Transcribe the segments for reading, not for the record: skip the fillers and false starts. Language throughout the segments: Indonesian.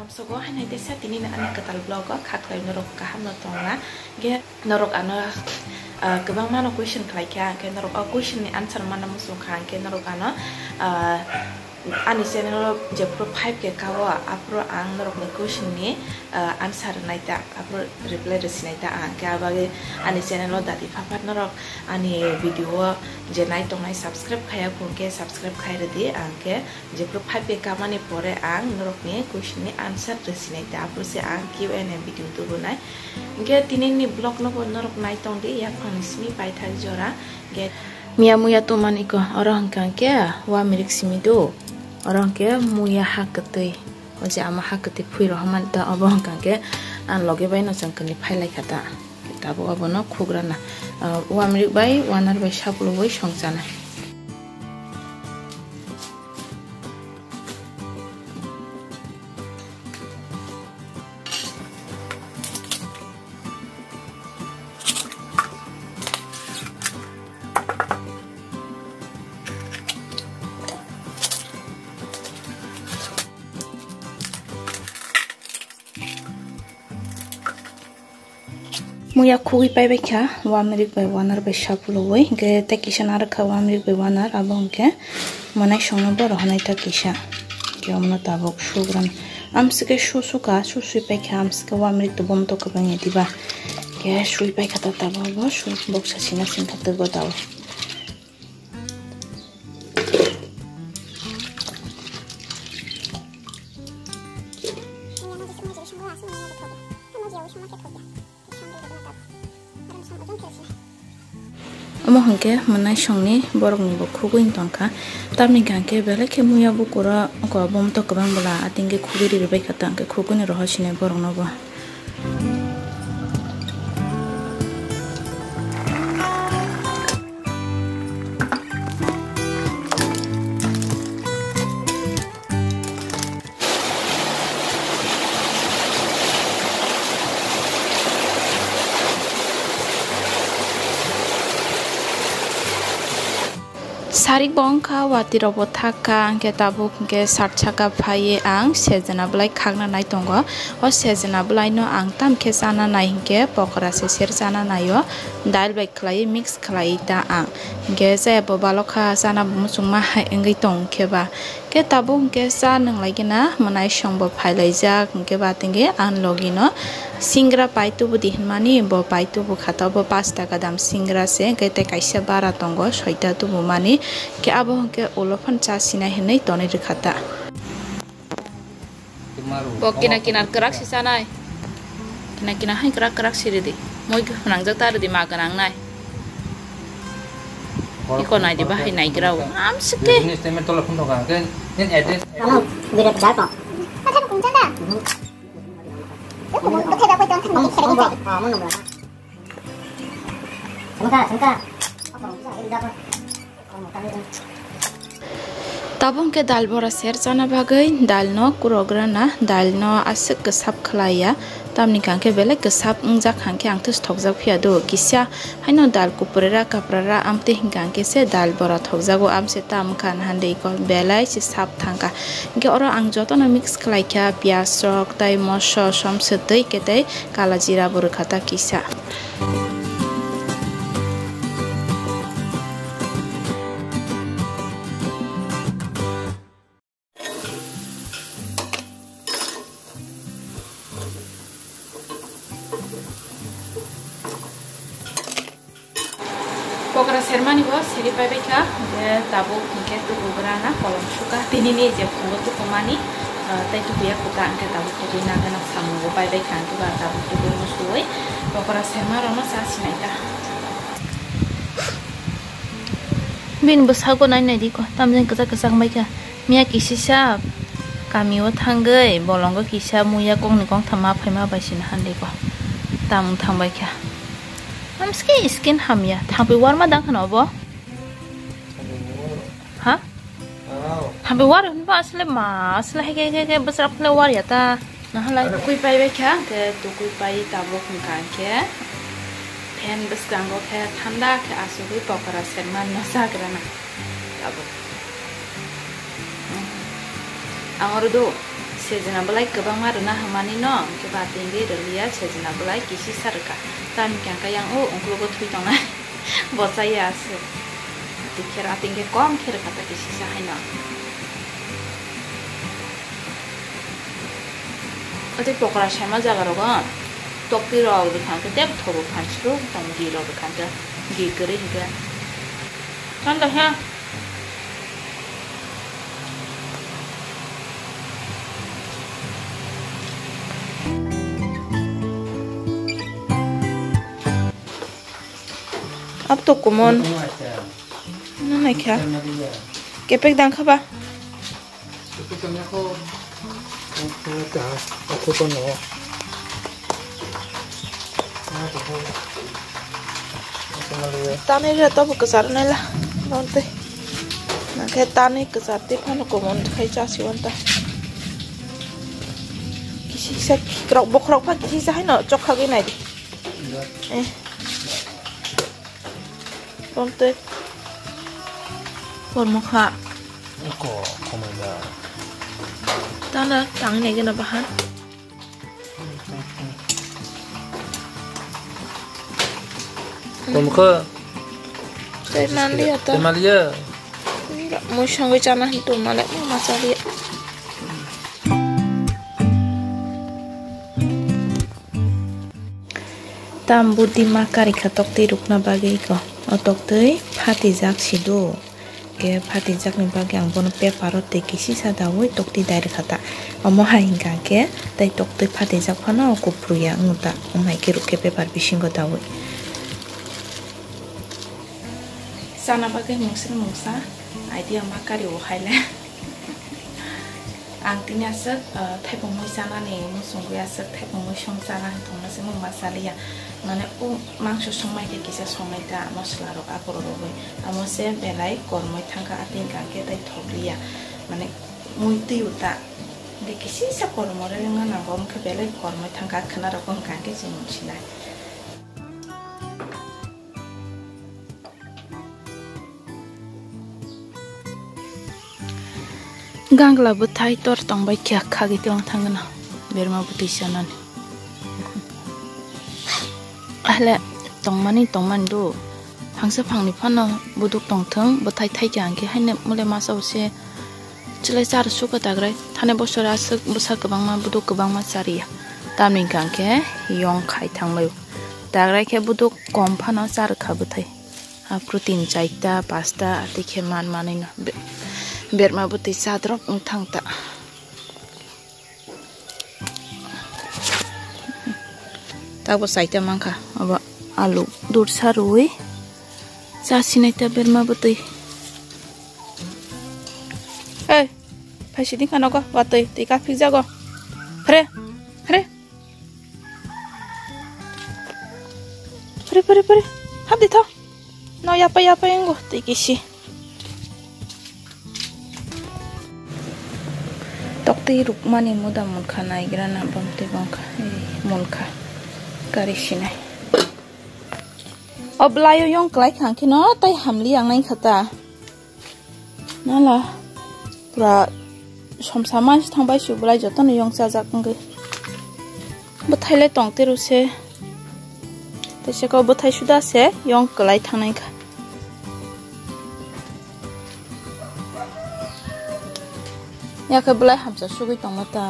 Sogo hai desa tini na anak ketal blog kaklai norok kaham no tonga ge norok ana gobang mano question khlaika ke norok question ni answer mana musung khan ke norok ana ani channel je pro 5 ke kawa apro ang norok ni question ni answer naita apro reply resinaita ang ke abage ani channel dati papat norok ani video je nai tongai subscribe khaya ko ke subscribe khai redi ang ke je pro 5 ke kamani pore ang norok ni question ni answer resinaita apro se ang Q&A video tu bunai ge tinin ni blog no norok nai tong di ya panismi pai thak jora ge Mia muya tu maniko orang kan ke wa mirik simido orang ke muya hakete oje ama hakete phui rahman ta abang kan ke an loge bai no jangkani phailai khata tabo abono khugrana wa mirik bai wanar bai saplo bai songchana Muya khui pai bekha wa mirik bai wanar bai saplo bai ge te kisan ar kha wa mirik bai wanar abong ke manai songno bor hanai ta kisa ge amna tabok sugran amsike susuka susui pai kha amsike wa mirik to bom to ka bang ediba ge sui pai khata tabo bo su boksa sina sin khata go taw Amo hangke manai songni borok ni bo khuguin tongkha tamni gangke bele ke muya bukura ko bom to kabang bala atinge khugiri rebai khata ke khuguni rohasine borok no bo Sarik bongka wati robo thaka angke tabuk ke sarchaka phaye ang sejana blai khagna nai tongo o sejana blai no ang tam ke sana nai ke pokora se ser sana nayo dal bai khlai mix khlai ta ang ge se bo balokha sana musung ma hai ngai tong ke ba ke tabuk ke sa nang lai gena manai songbo phailai ja ke ba tinge an logi no singra paitu bu dihmani bo paitu bu khata bo 5 taka dam singra se ke te kaisa bara tongo 6 ta tu bu mani ke abo ke olofan cha sina hinai tone rekhata bo kina kina kerak sisa nai kina hai kerak siridi moi ke nang jak tar di ma kanang nai iko nai di bahai nai grau am sike ni statement to lafun doga ken nen address alo bira jar pa acha kumchanda Tabung ke dal bora ser chana bagai dal no kurograna dal no asik gesap khlaya tamni kangke belek gesap ungjak kangke angtus thokjak phia do kisya haino dal kupurera kaprara amte hingkangke se dal bora thokjago amse tam khan handei ko belai se sap thangka ge oro ang joto na mix khlaikya pias sok tai moso somse tei ketei kala jira bor khata kisya Pokora sermani bo siri pai bekha de tabo ke tu ugrana kolom suka tinini je phungo tu komani tai tu ya kuta angke tabo ke na gana samu pai bekha tu ba tabo tu mo suoi pokora serma rono sa sinaita bin Bwsak nai nai di ko tamjen kasa mai ka mia kisisa kami o thangai bolongo kisa muya kong ni kong thama phaima baisin hande ko tam thangbai kha Amski skin hamya thampi warma dang khano bo ha thampi war ba asle he basrap le war yata na hala kui pai be kha ke tu kui pai tabok kan ke pen beskango ke thanda ke asugui pokora serman no sagrana tabok angor do sejena belai kebang maruna hamani no coba tinggi delia sejena belai kisi sarka tam kan yang ungklu go thui tong na Bwsak ya se dikira tinggi kom kira kata kisi sahina 어디 보거라 샤마 자가로가 똑비로 그냥 그때 토로 판치로 동기로 그냥 기 그리니까 간다 해 앞도 꼬문 나 이렇게 깨백 당 가봐 aku kan no tani ra to kesar này là non te na cái tani kesar te phano ko mon khai cha si wanta kisi sa krok bok krok pa kisi sa hai no chok kha cái này đi non te còn một hạ ko komanda tana tang này cái nào bahan komka Malia ta Malia enggak mau sanggup cana itu malah masalah tam budi makari katok ti rukna bagai ko otok tei phati jak sido ke phati jak ni bagi ang bono paper te kisi sa dawoi tok ti dai khata omo hainga ke tai tok tei phati jak phana ko pruya nguta omai ke ruke paper bisingo dawoi sana bagai mungsa idea makari wo haile ang tinya sek thepong moi sana ni musung ya sek thepong moi song sana thongna se mung masalia মানে ও মাংস সময়তে কিসে সময়টা মশলা রক আপর রবে আমসে বেলাই কর্মই থাকা আতিন কাকে তাই থবলিয়া মানে মুইতি উতা দেখিসি সা কর্মরে না না গমকে বেলাই কর্মই থাকা খানা রকম কাকে যে মুছিলাই গাংলা বুথাই তোর তংবাই কিয়া খাগি তং থাঙ্গনা বেরমা বুতিসানানি ahle tongman do phangsa phangni phana buduk tongthang bothai thai kyang ke haine mule ma sau se chilai sar su ka tagrai thane bosora sak busa kabang ma buduk kabang ma sariya tamni kang ke yong khai thangmai tagrai ke buduk kom phana sar kha buthai a protein chaita pasta ati khe man manina berma buti sadrop thangta tak saita mangka aba alu dur sarui sa sinaita berma butai eh phaisi din kana ko watai ti ka phik ja go hre hab di tha no ya pa engo ti kisi tokti rukmani muda mun khana igrana bamte bangka mun kha Karishinai. Oblayo yong klai khang kino tai hamli ang nai khata. Nala pra somsama thangbai su blai joton yong sa jak ngai. Buthai le tong te ru se. Te se ko buthai suda se yong klai thangnai kha. Ya ka blai hamsa sugui tong mata.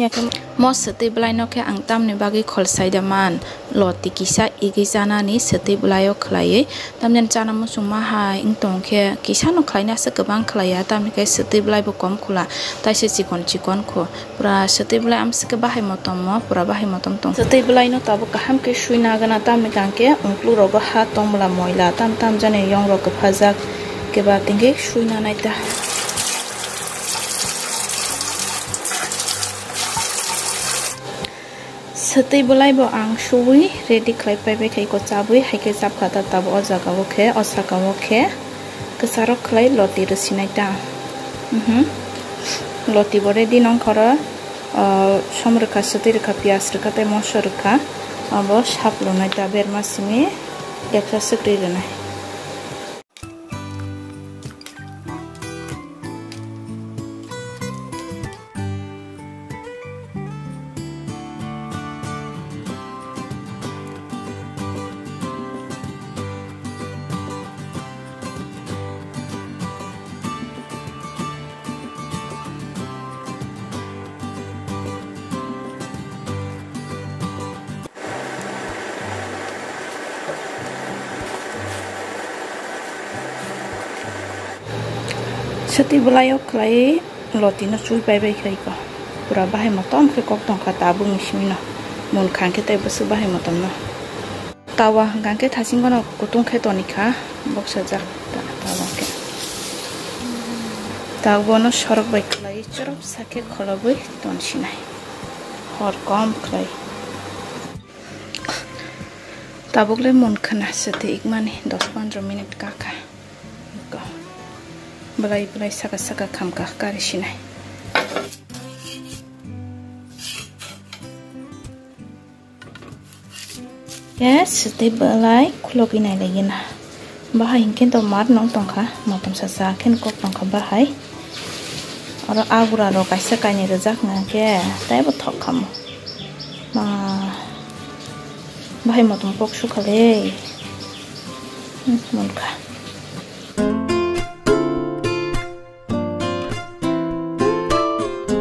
Ya kan mos seti belai no ke angtam ne bagi khol saida man loti kisa igi jana ni seti belai o khlai tam nen chana mo suma hai ing tong ke kisa no khlai na se kabang khlaya tam ne ke seti belai bo kom khula tai se chikon kho pura seti belai am se ke bahai motom mo pura bahai motom tong seti belai no tabo kaham ke shuina gana tam ne kan ke ungklu rogo ha tong mala moila tam jane yong ro ke phajak ke ba tinge shuina naita seti belai bo ang shui ready klai pai bai kai ko chabui hai ke chap khata tab o jaga o khe osaka o khe kesarok klai loti rusinai ta loti bo ready nong khara somrkha seti rkha pias rkha te mosor rkha abo saplonai ta berma simi ekra sikri renai seti belayo klai loti no chui bai bai khai ko pura bahai motom ke kok tong kata bu mismino mon khang ke tai basu bahai motom no tawa gang ke thasing gono kutung khe toni kha boksa jak tawa ke tawa no sorok bai klai chorop sake kholabai ton sinai hor kom klai tabukle mon khana seti ikmani 10-15 minit ka kha belai saka kamkah kari sinai yes seti belai Logi nai lagi na bahai hingken to mar nong tongkha motom sasa ken kok tongkha bahai oro agura ro kaisa kaini rejak na ke tai bo thok kham ma bahai motom pok su khale monka